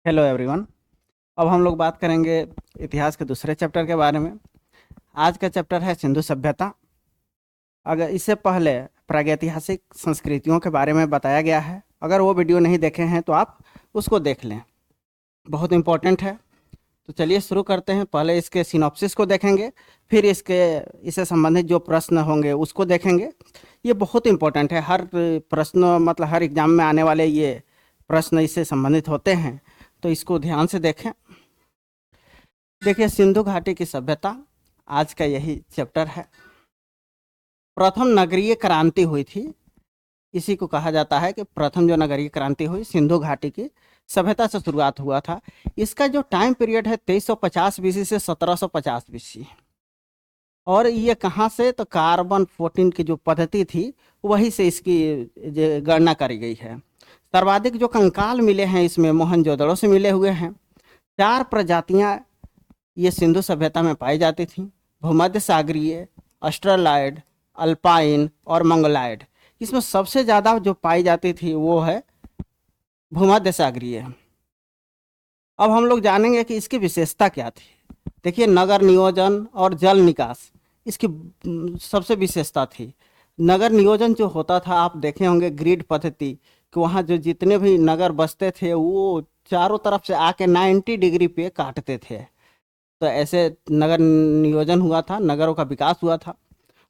Hello everyone. अब हम लोग बात करेंगे इतिहास के दूसरे चैप्टर के बारे में। आज का चैप्टर है सिंधु सभ्यता। अगर इससे पहले प्रागैतिहासिक संस्कृतियों के बारे में बताया गया है। अगर वो वीडियो नहीं देखे हैं तो आप उसको देख लें, बहुत इम्पोर्टेंट है। तो चलिए शुरू करते हैं। पहले इसके सिनॉप्सिस को देखेंगे, फिर इससे संबंधित जो प्रश्न होंगे उसको देखेंगे। ये बहुत इम्पोर्टेंट है, हर प्रश्न मतलब हर एग्जाम में आने वाले ये प्रश्न इससे संबंधित होते हैं, तो इसको ध्यान से देखें। देखिए, सिंधु घाटी की सभ्यता आज का यही चैप्टर है। प्रथम नगरीय क्रांति हुई थी, इसी को कहा जाता है कि प्रथम जो नगरीय क्रांति हुई सिंधु घाटी की सभ्यता से शुरुआत हुआ था। इसका जो टाइम पीरियड है 2350 बीसी से 1750 बीसी। और ये कहाँ से, तो कार्बन 14 की जो पद्धति थी वही से इसकी गणना करी गई है। सर्वाधिक जो कंकाल मिले हैं इसमें मोहनजोदड़ो से मिले हुए हैं। 4 प्रजातियां ये सिंधु सभ्यता में पाई जाती थी: भूमध्य सागरीय, ऑस्ट्रेलॉयड, अल्पाइन और मंगोलॉयड। इसमें सबसे ज़्यादा जो पाई जाती थी वो है भूमध्य सागरीय। अब हम लोग जानेंगे कि इसकी विशेषता क्या थी। देखिए, नगर नियोजन और जल निकास इसकी सबसे विशेषता थी। नगर नियोजन जो होता था, आप देखे होंगे ग्रिड पद्धति, कि वहाँ जो जितने भी नगर बसते थे वो चारों तरफ से आके 90 डिग्री पे काटते थे। तो ऐसे नगर नियोजन हुआ था, नगरों का विकास हुआ था।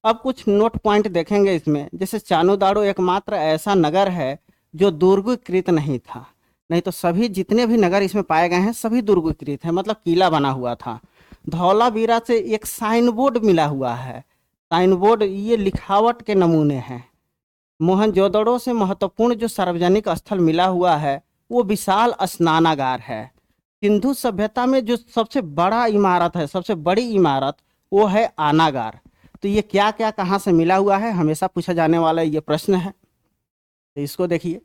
अब कुछ नोट पॉइंट देखेंगे इसमें। जैसे चानुदाड़ो एकमात्र ऐसा नगर है जो दुर्गीकृत नहीं था, नहीं तो सभी जितने भी नगर इसमें पाए गए हैं सभी दुर्गीकृत है, मतलब किला बना हुआ था। धौलावीरा से एक साइन बोर्ड मिला हुआ है। साइन बोर्ड ये लिखावट के नमूने हैं। मोहनजोदड़ो से महत्वपूर्ण जो सार्वजनिक स्थल मिला हुआ है वो विशाल स्नानागार है। सिंधु सभ्यता में जो सबसे बड़ा इमारत है, सबसे बड़ी इमारत, वो है आनागार। तो ये क्या क्या कहाँ से मिला हुआ है, हमेशा पूछा जाने वाला ये प्रश्न है। तो इसको देखिए।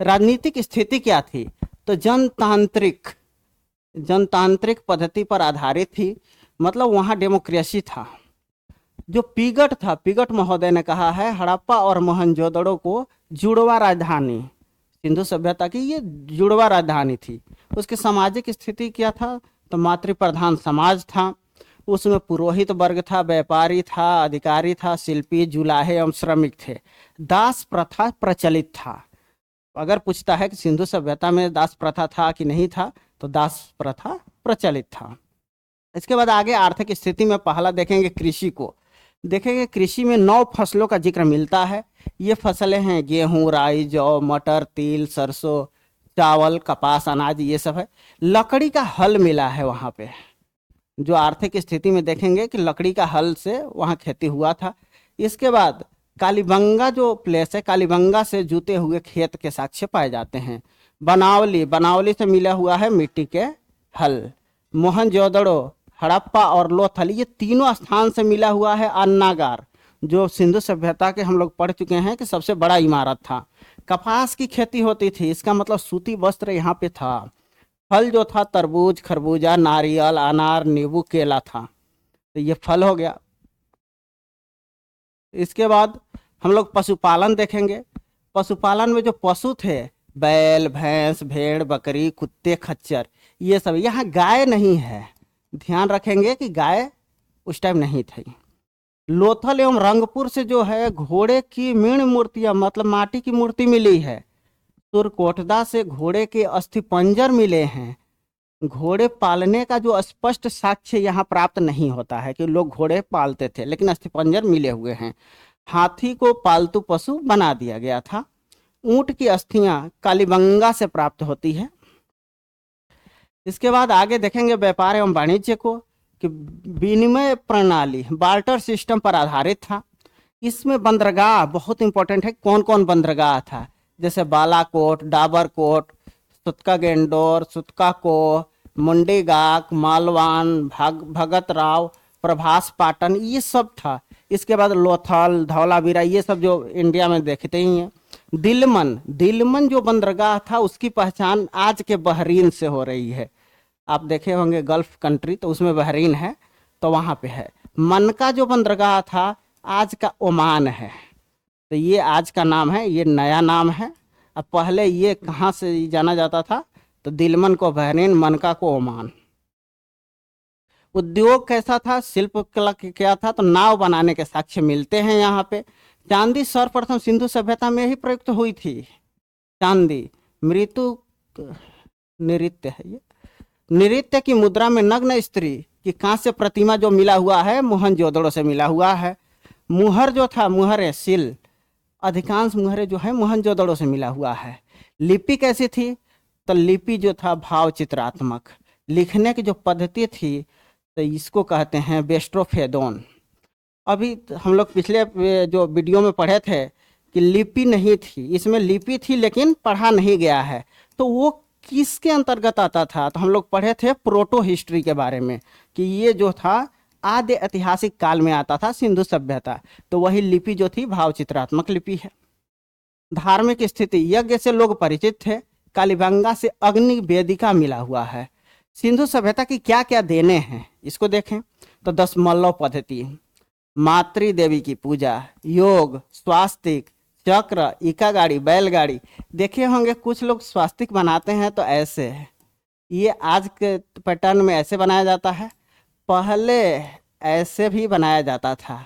राजनीतिक स्थिति क्या थी, तो जनतांत्रिक जनतांत्रिक पद्धति पर आधारित थी, मतलब वहाँ डेमोक्रेसी था। जो पीगट था, पीगट महोदय ने कहा है हड़प्पा और मोहनजोदड़ो को जुड़वा राजधानी, सिंधु सभ्यता की ये जुड़वा राजधानी थी। उसकी सामाजिक स्थिति क्या था, तो मातृप्रधान समाज था। उसमें पुरोहित वर्ग था, व्यापारी था, अधिकारी था, शिल्पी, जुलाहे एवं श्रमिक थे। दास प्रथा प्रचलित था। अगर पूछता है कि सिंधु सभ्यता में दास प्रथा था कि नहीं था, तो दास प्रथा प्रचलित था। इसके बाद आगे आर्थिक स्थिति में पहला देखेंगे कृषि को। देखेंगे कृषि में 9 फसलों का जिक्र मिलता है। ये फसलें हैं गेहूं, राई, जौ, मटर, तिल, सरसों, चावल, कपास, अनाज, ये सब है। लकड़ी का हल मिला है वहाँ पे। जो आर्थिक स्थिति में देखेंगे कि लकड़ी का हल से वहाँ खेती हुआ था। इसके बाद कालीबंगा जो प्लेस है, कालीबंगा से जुते हुए खेत के साक्ष्य पाए जाते हैं। बनावली, बनावली से मिला हुआ है मिट्टी के हल। मोहनजोदड़ो, हड़प्पा और लोथल, ये तीनों स्थान से मिला हुआ है अन्नागार, जो सिंधु सभ्यता के हम लोग पढ़ चुके हैं कि सबसे बड़ा इमारत था। कपास की खेती होती थी, इसका मतलब सूती वस्त्र यहाँ पे था। फल जो था तरबूज, खरबूजा, नारियल, अनार, नींबू, केला था। तो ये फल हो गया। इसके बाद हम लोग पशुपालन देखेंगे। पशुपालन में जो पशु थे, बैल, भैंस, भेड़, बकरी, कुत्ते, खच्चर, ये सब। यहाँ गाय नहीं है, ध्यान रखेंगे कि गाय उस टाइम नहीं थी। लोथल एवं रंगपुर से जो है घोड़े की मीण मूर्तियां, मतलब माटी की मूर्ति मिली है। तुरकोटदा से घोड़े के अस्थिपंजर मिले हैं। घोड़े पालने का जो स्पष्ट साक्ष्य यहाँ प्राप्त नहीं होता है कि लोग घोड़े पालते थे, लेकिन अस्थिपंजर मिले हुए हैं। हाथी को पालतू पशु बना दिया गया था। ऊंट की अस्थियां कालीबंगा से प्राप्त होती है। इसके बाद आगे देखेंगे व्यापार एवं वाणिज्य को, कि विनिमय प्रणाली बार्टर सिस्टम पर आधारित था। इसमें बंदरगाह बहुत इंपॉर्टेंट है। कौन कौन बंदरगाह था, जैसे बालाकोट, डाबरकोट, सुतका गेंडोर, सुतका को, मुंडीगाक, मालवान, भगत राव, प्रभास पाटन, ये सब था। इसके बाद लोथल, धौलावीरा, ये सब जो इंडिया में देखते ही हैं। दिलमन, दिलमन जो बंदरगाह था उसकी पहचान आज के बहरीन से हो रही है। आप देखे होंगे गल्फ कंट्री, तो उसमें बहरीन है, तो वहाँ पे है। मनका जो बंदरगाह था आज का ओमान है। तो ये आज का नाम है, ये नया नाम है। अब पहले ये कहाँ से जाना जाता था, तो दिलमन को बहरीन, मनका को ओमान। उद्योग कैसा था, शिल्प कला क्या था, तो नाव बनाने के साक्ष्य मिलते हैं यहाँ पे। चांदी सर्वप्रथम सिंधु सभ्यता में ही प्रयुक्त हुई थी। चांदी मृत्यु नृत्य है ये, नृत्य की मुद्रा में नग्न स्त्री की कांस्य प्रतिमा जो मिला हुआ है मोहनजोदड़ो से मिला हुआ है। मुहर जो था, मुहरे सिल, अधिकांश मुहरे जो है मोहनजोदड़ो से मिला हुआ है। लिपि कैसी थी, तो लिपि जो था भाव चित्रात्मक, लिखने की जो पद्धति थी तो इसको कहते हैं वेस्ट्रोफेदोन। अभी हम लोग पिछले जो वीडियो में पढ़े थे कि लिपि नहीं थी, इसमें लिपि थी लेकिन पढ़ा नहीं गया है, तो वो किसके अंतर्गत आता था, तो हम लोग पढ़े थे प्रोटो हिस्ट्री के बारे में कि ये जो था आद्य ऐतिहासिक काल में आता था सिंधु सभ्यता। तो वही लिपि जो थी भाव चित्रात्मक लिपि है। धार्मिक स्थिति, यज्ञ से लोग परिचित थे। कालीबंगा से अग्नि वेदिका मिला हुआ है। सिंधु सभ्यता की क्या क्या देने हैं इसको देखें तो दशमलव पद्धति, मातृ देवी की पूजा, योग, स्वास्तिक, चक्र, इका गाड़ी, बैलगाड़ी। देखे होंगे कुछ लोग स्वास्तिक बनाते हैं तो ऐसे है, ये आज के पैटर्न में ऐसे बनाया जाता है, पहले ऐसे भी बनाया जाता था।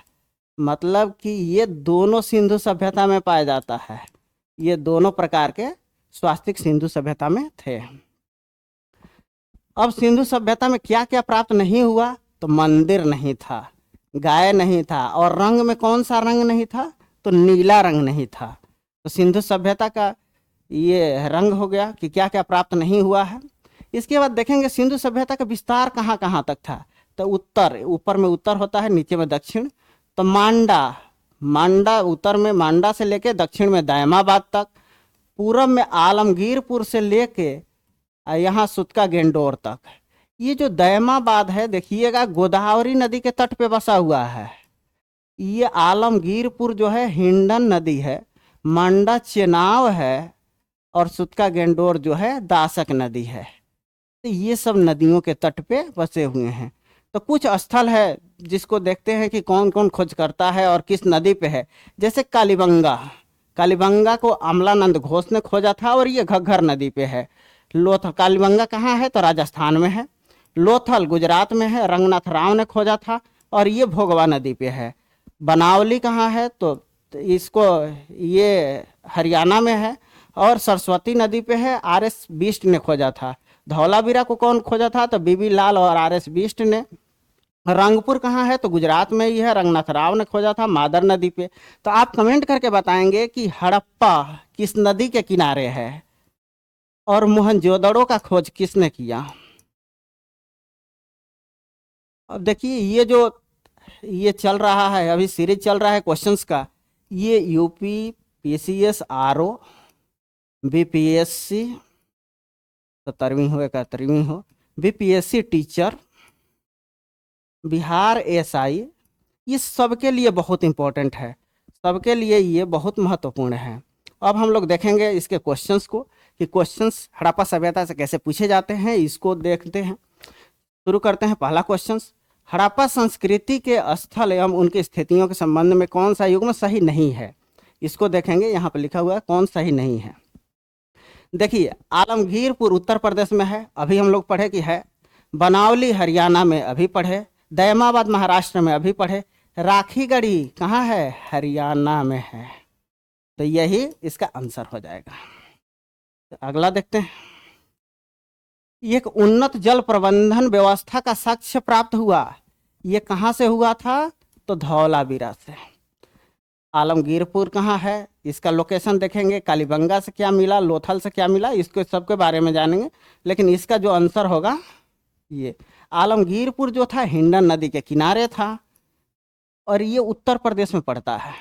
मतलब कि ये दोनों सिंधु सभ्यता में पाया जाता है। ये दोनों प्रकार के स्वास्तिक सिंधु सभ्यता में थे। अब सिंधु सभ्यता में क्या क्या प्राप्त नहीं हुआ, तो मंदिर नहीं था, गाय नहीं था, और रंग में कौन सा रंग नहीं था, तो नीला रंग नहीं था। तो सिंधु सभ्यता का ये रंग हो गया कि क्या क्या प्राप्त नहीं हुआ है। इसके बाद देखेंगे सिंधु सभ्यता का विस्तार कहाँ कहाँ तक था, तो उत्तर, ऊपर में उत्तर होता है, नीचे में दक्षिण। तो मांडा, मांडा उत्तर में मांडा से लेके दक्षिण में दायमाबाद तक, पूरब में आलमगीरपुर से लेके यहाँ सुतका गेंडोर तक। ये जो दायमाबाद है देखिएगा गोदावरी नदी के तट पे बसा हुआ है। ये आलमगीरपुर जो है हिंडन नदी है, मांडा चेनाव है, और सुतका गेंडोर जो है दासक नदी है। तो ये सब नदियों के तट पे बसे हुए हैं। तो कुछ स्थल है जिसको देखते हैं कि कौन कौन खोज करता है और किस नदी पे है। जैसे कालीबंगा, कालीबंगा को अमलानंद घोष ने खोजा था और ये घग्घर नदी पे है। लोथल, कालीबंगा कहाँ है, तो राजस्थान में है। लोथल गुजरात में है, रंगनाथ राव ने खोजा था और ये भोगवा नदी पे है। बनावली कहाँ है, तो इसको ये हरियाणा में है, और सरस्वती नदी पे है, आर.एस. बिष्ट ने खोजा था। धौलावीरा को कौन खोजा था, तो बीबी लाल और आर.एस. बिष्ट ने। रंगपुर कहाँ है, तो गुजरात में ही है, रंगनाथ राव ने खोजा था मादर नदी पे। तो आप कमेंट करके बताएंगे कि हड़प्पा किस नदी के किनारे है और मोहनजोदड़ो का खोज किसने किया। अब देखिए ये चल रहा है, अभी सीरीज चल रहा है क्वेश्चंस का। ये यूपी पीसीएस आरओ बीपीएससी 17वीं हो 71वीं हो, बीपीएससी टीचर, बिहार एसआई, ये सबके लिए बहुत इम्पोर्टेंट है, सबके लिए ये बहुत महत्वपूर्ण है। अब हम लोग देखेंगे इसके क्वेश्चंस को कि क्वेश्चंस हड़प्पा सभ्यता से कैसे पूछे जाते हैं, इसको देखते हैं। शुरू करते हैं। पहला क्वेश्चन, हड़प्पा संस्कृति के स्थल एवं उनकी स्थितियों के संबंध में कौन सा युग्म सही नहीं है, इसको देखेंगे। यहाँ पर लिखा हुआ है कौन सही नहीं है। देखिए आलमगीरपुर उत्तर प्रदेश में है, अभी हम लोग पढ़े कि है। बनावली हरियाणा में, अभी पढ़े। दायमाबाद महाराष्ट्र में, अभी पढ़े। राखीगढ़ी कहाँ है, हरियाणा में है। तो यही इसका आंसर हो जाएगा। तो अगला देखते हैं। एक उन्नत जल प्रबंधन व्यवस्था का साक्ष्य प्राप्त हुआ, ये कहाँ से हुआ था, तो धौलावीरा से। आलमगीरपुर कहाँ है, इसका लोकेशन देखेंगे। कालीबंगा से क्या मिला, लोथल से क्या मिला, इसको सबके बारे में जानेंगे। लेकिन इसका जो आंसर होगा ये आलमगीरपुर जो था हिंडन नदी के किनारे था और ये उत्तर प्रदेश में पड़ता है।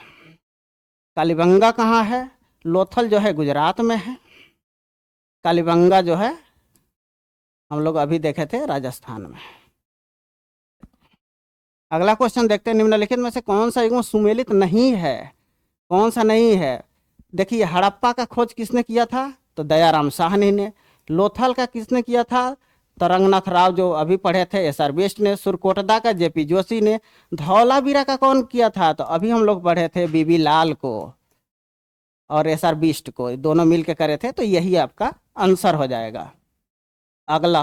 कालीबंगा कहाँ है, लोथल जो है गुजरात में है। कालीबंगा जो है हम लोग अभी देखे थे राजस्थान में। अगला क्वेश्चन देखते हैं। निम्नलिखित में से कौन सा युग्म सुमेलित नहीं है, कौन सा नहीं है। देखिए हड़प्पा का खोज किसने किया था, तो दयाराम साहनी ने। लोथल का किसने किया था, तो रंगनाथ राव जो अभी पढ़े थे एस.आर. बिष्ट ने। सुरकोटदा का जे.पी. जोशी ने। धौलावीरा का कौन किया था, तो अभी हम लोग पढ़े थे बीबी लाल को और एस.आर. बिष्ट को, दोनों मिल के करे थे। तो यही आपका आंसर हो जाएगा। अगला,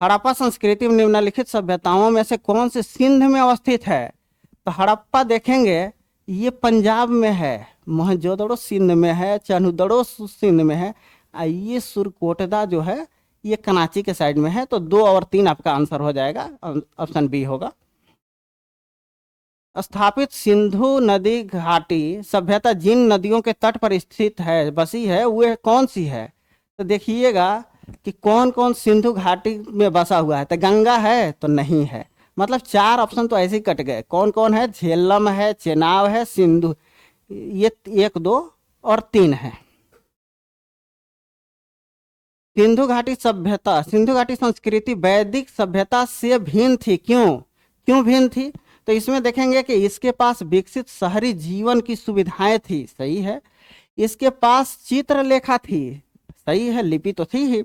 हड़प्पा संस्कृति में निम्नलिखित सभ्यताओं में से कौन सी सिंध में अवस्थित है? तो हड़प्पा देखेंगे ये पंजाब में है, मोहनजोदड़ो सिंध में है, चन्हुदड़ो सिंध में है, ये सुरकोटदा जो है ये कराची के साइड में है। तो 2 और 3 आपका आंसर हो जाएगा, ऑप्शन बी होगा। स्थापित सिंधु नदी घाटी सभ्यता जिन नदियों के तट पर स्थित है, बसी है, वह कौन सी है? तो देखिएगा कि कौन कौन सिंधु घाटी में बसा हुआ है। तो गंगा है तो नहीं है, मतलब 4 ऑप्शन तो ऐसे ही कट गए। कौन कौन है? झेलम है, चेनाब है, सिंधु, ये 1, 2 और 3 है। सिंधु घाटी सभ्यता, सिंधु घाटी संस्कृति वैदिक सभ्यता से भिन्न थी। क्यों भिन्न थी? तो इसमें देखेंगे कि इसके पास विकसित शहरी जीवन की सुविधाएं थी, सही है। इसके पास चित्रलेखा थी, सही है, लिपि तो थी ही।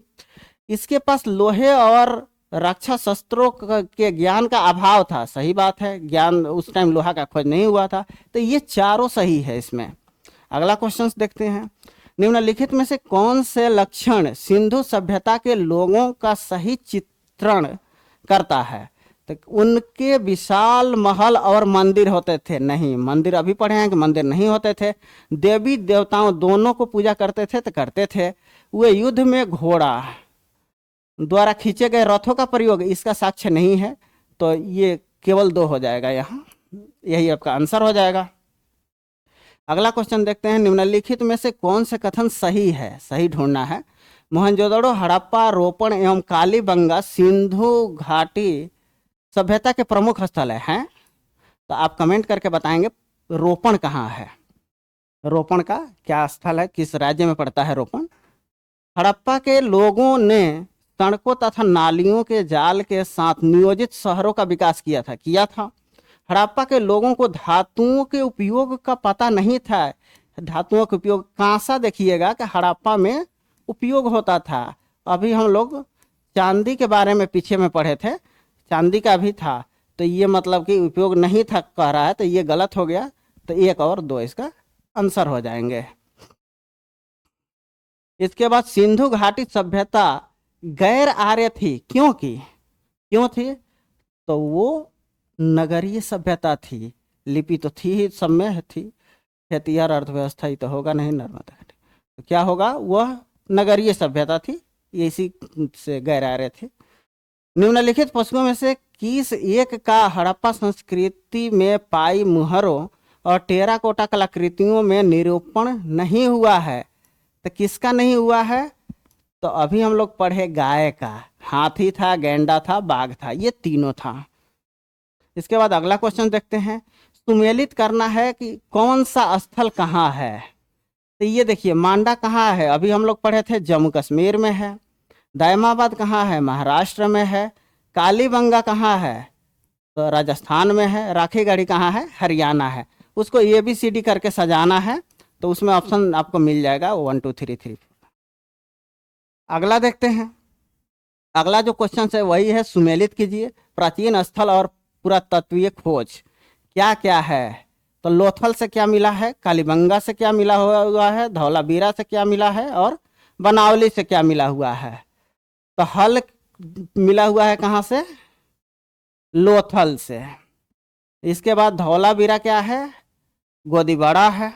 इसके पास लोहे और रक्षा शस्त्रों के ज्ञान का अभाव था, सही बात है, ज्ञान उस टाइम लोहा का खोज नहीं हुआ था। तो ये चारों सही है इसमें। अगला क्वेश्चन देखते हैं, निम्नलिखित में से कौन से लक्षण सिंधु सभ्यता के लोगों का सही चित्रण करता है? तो उनके विशाल महल और मंदिर होते थे, नहीं, मंदिर अभी पढ़े हैं कि मंदिर नहीं होते थे। देवी देवताओं दोनों को पूजा करते थे, तो करते थे। वे युद्ध में घोड़ा द्वारा खींचे गए रथों का प्रयोग, इसका साक्ष्य नहीं है, तो ये केवल 2 हो जाएगा, यहाँ यही आपका आंसर हो जाएगा। अगला क्वेश्चन देखते हैं, निम्नलिखित में से कौन से कथन सही है? सही ढूंढना है। मोहनजोदड़ो हड़प्पा रोपण एवं कालीबंगा सिंधु घाटी सभ्यता के प्रमुख स्थल हैं। तो आप कमेंट करके बताएंगे रोपण कहाँ है, रोपण का क्या स्थल है, किस राज्य में पड़ता है रोपण। हड़प्पा के लोगों ने सड़कों तथा नालियों के जाल के साथ नियोजित शहरों का विकास किया था। हड़प्पा के लोगों को धातुओं के उपयोग का पता नहीं था। धातुओं के उपयोग, कांसा देखिएगा कि हड़प्पा में उपयोग होता था। अभी हम लोग चांदी के बारे में पीछे में पढ़े थे, चांदी का भी था, तो ये मतलब कि उपयोग नहीं था कह रहा है, तो ये गलत हो गया। तो 1 और 2 इसका आंसर हो जाएंगे। इसके बाद सिंधु घाटी सभ्यता गैर आर्य थी, क्यों थी? तो वो नगरीय सभ्यता थी, लिपि तो थी ही, सब में थी, खेतिहर अर्थव्यवस्था ही तो होगा नहीं, नर्मदा घाटी, तो क्या होगा? वह नगरीय सभ्यता थी, ये इसी से गैर आर्य थी। निम्नलिखित पशुओं में से किस एक का हड़प्पा संस्कृति में पाई मुहरों और टेराकोटा कलाकृतियों में निरूपण नहीं हुआ है? तो किसका नहीं हुआ है? तो अभी हम लोग पढ़े गाय का, हाथी था, गेंडा था, बाघ था, ये तीनों था। इसके बाद अगला क्वेश्चन देखते हैं, सुमेलित करना है कि कौन सा स्थल कहाँ है। तो ये देखिए, मांडा कहाँ है? अभी हम लोग पढ़े थे जम्मू कश्मीर में है। दायमाबाद कहाँ है? महाराष्ट्र में है। कालीबंगा कहाँ है? तो राजस्थान में है। राखीगढ़ी कहाँ है? हरियाणा है। उसको ABCD करके सजाना है, तो उसमें ऑप्शन आपको मिल जाएगा 1 2 3 3। अगला देखते हैं, अगला जो क्वेश्चन है वही है, सुमेलित कीजिए प्राचीन स्थल और पुरातत्वीय खोज क्या क्या है। तो लोथल से क्या मिला है, कालीबंगा से क्या मिला हुआ है, धौलावीरा से क्या मिला है, और बनावली से क्या मिला हुआ है। तो हल मिला हुआ है कहाँ से? लोथल से। इसके बाद धौलावीरा क्या है? गोदीबड़ा है।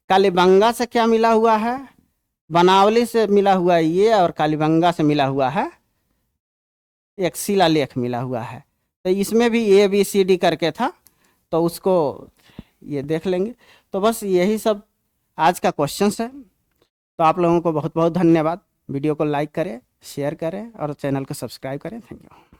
कालीबंगा से क्या मिला हुआ है? बनावली से मिला हुआ है ये, और कालीबंगा से मिला हुआ है एक शिलालेख मिला हुआ है। तो इसमें भी ABCD करके था, तो उसको ये देख लेंगे। तो बस यही सब आज का क्वेश्चन है। तो आप लोगों को बहुत बहुत धन्यवाद। वीडियो को लाइक करें, शेयर करें और चैनल को सब्सक्राइब करें। Thank you.